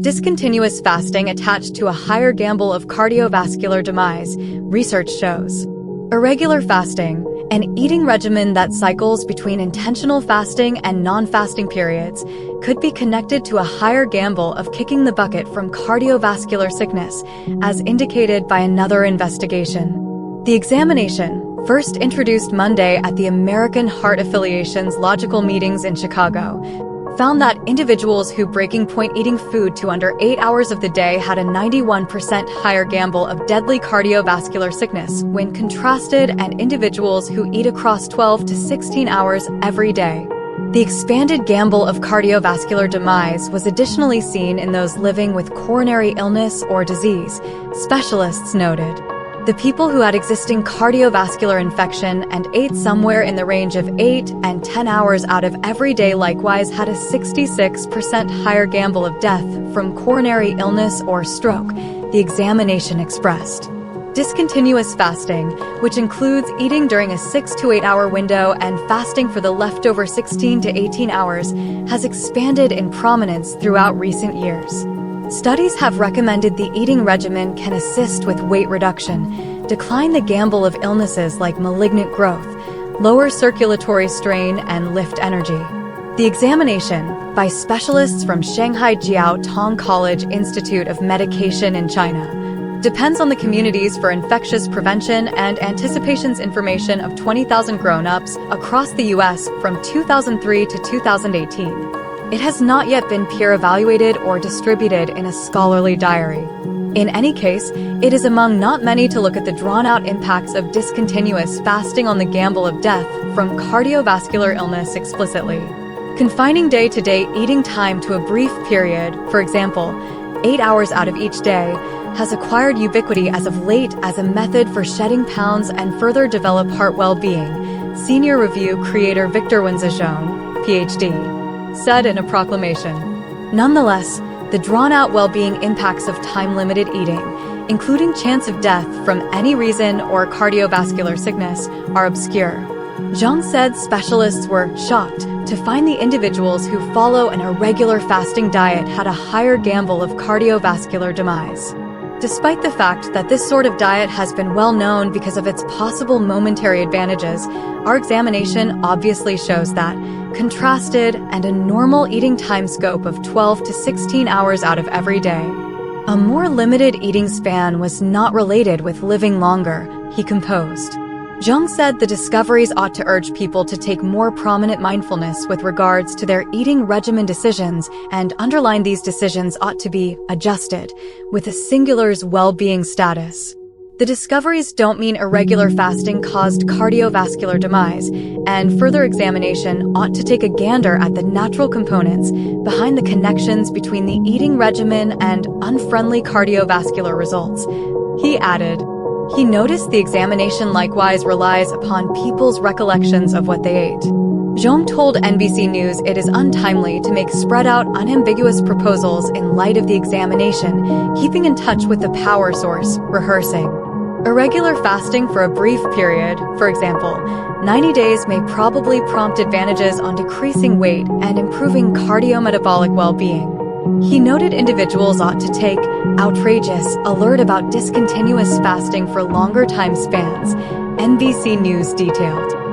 Discontinuous fasting attached to a higher gamble of cardiovascular demise, research shows. Irregular fasting, an eating regimen that cycles between intentional fasting and non-fasting periods, could be connected to a higher gamble of kicking the bucket from cardiovascular sickness, as indicated by another investigation. The examination, first introduced Monday at the American Heart Affiliation's logical meetings in Chicago, found that individuals who breaking point eating food to under 8 hours of the day had a 91% higher gamble of deadly cardiovascular sickness when contrasted and individuals who eat across 12 to 16 hours every day. The expanded gamble of cardiovascular demise was additionally seen in those living with coronary illness or disease, specialists noted. The people who had existing cardiovascular infection and ate somewhere in the range of 8 and 10 hours out of every day likewise had a 66% higher gamble of death from coronary illness or stroke, the examination expressed. Discontinuous fasting, which includes eating during a 6 to 8 hour window and fasting for the leftover 16 to 18 hours, has expanded in prominence throughout recent years. Studies have recommended the eating regimen can assist with weight reduction, decline the gamble of illnesses like malignant growth, lower circulatory strain, and lift energy. The examination, by specialists from Shanghai Jiao Tong College Institute of Medication in China, depends on the Communities for Infectious Prevention and Anticipation's information of 20,000 grown-ups across the U.S. from 2003 to 2018. It has not yet been peer-evaluated or distributed in a scholarly diary. In any case, it is among not many to look at the drawn-out impacts of discontinuous fasting on the gamble of death from cardiovascular illness explicitly. Confining day-to-day eating time to a brief period, for example, 8 hours out of each day, has acquired ubiquity as of late as a method for shedding pounds and further develop heart well-being, Senior Review creator Victor Winzajone, Ph.D., said in a proclamation. Nonetheless, the drawn-out well-being impacts of time-limited eating, including chance of death from any reason or cardiovascular sickness, are obscure. Zhang said specialists were shocked to find the individuals who follow an irregular fasting diet had a higher gamble of cardiovascular demise. Despite the fact that this sort of diet has been well known because of its possible momentary advantages, our examination obviously shows that, contrasted and a normal eating time scope of 12 to 16 hours out of every day, a more limited eating span was not related with living longer, he composed. Zhang said the discoveries ought to urge people to take more prominent mindfulness with regards to their eating regimen decisions and underlined these decisions ought to be adjusted with a singular's well-being status. The discoveries don't mean irregular fasting caused cardiovascular demise, and further examination ought to take a gander at the natural components behind the connections between the eating regimen and unfriendly cardiovascular results, he added. He noticed the examination likewise relies upon people's recollections of what they ate. Zhang told NBC News it is untimely to make spread-out, unambiguous proposals in light of the examination, keeping in touch with the power source, rehearsing. Irregular fasting for a brief period, for example, 90 days may probably prompt advantages on decreasing weight and improving cardiometabolic well-being. He noted individuals ought to take outrageous alert about discontinuous fasting for longer time spans, NBC News detailed.